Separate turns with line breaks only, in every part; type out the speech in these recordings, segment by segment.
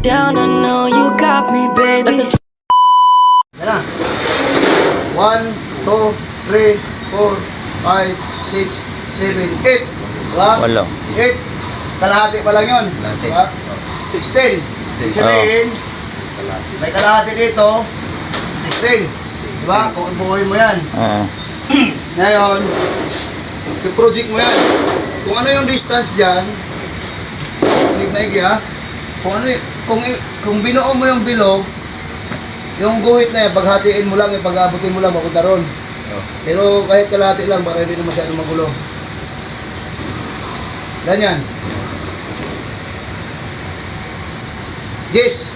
down, I know you got me, baby.
Yan na. 1, 2, 3, 4, 5, 6, 7, 8. Diba?
Walo.
8. Kalahati pa lang yun.
Kalahati.
Diba? 16.
16.
Sabihin, may kalahati dito, 16. Diba? Kung ibuhay mo yan. Ngayon, i-project mo yan. Kung ano yung distance dyan, maigi ha. Kung ano kung binuo mo yung bilog, yung guhit na yan, paghatiin mo lang, pag-aabutin mo lang, mapunta ron. Pero kahit kalahati lang, baka hindi na masyadong magulo. Ganyan. Jess.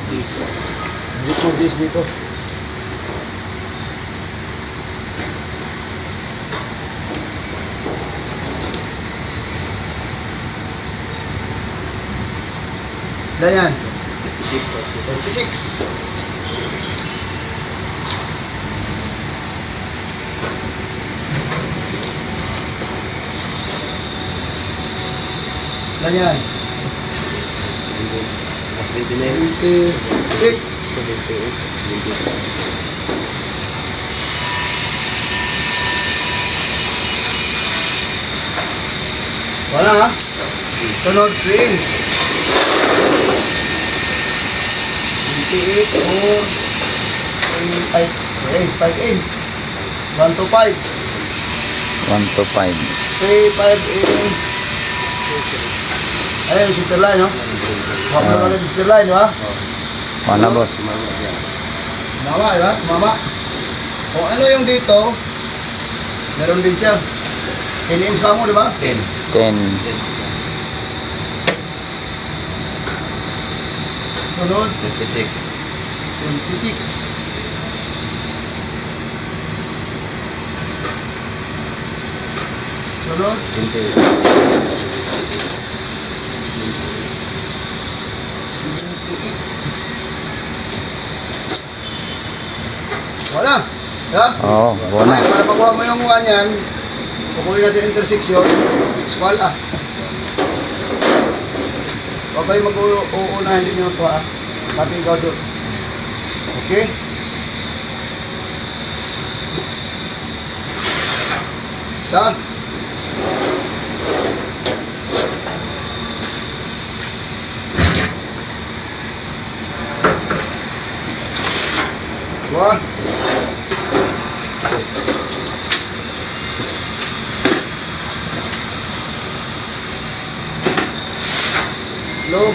Dito, Jess dito. Ganyan. 36. Ganyan. 28. Wala ha? Sunod 3 inch. 28 or 5 inch. 1 to 5.
1 to 5.
5 inch. Ayun, center line, no? Huwag mo lang yung center line, di ba?
Mana boss?
Mama, di ba? Mama. Kung ano yung dito, meron din siya. 10 inch ka mo, di ba?
10.
Sunod,
26.
26. Sunod, 28. Wala. Ha?
Oo, buwan na.
Para makuha mo yung mukha niyan, kukunin natin intersection, squall ah. Huwag kayo mag-uunahin din yung ito ah. Pati ikaw doon. Okay? Isa. Dua. Hello.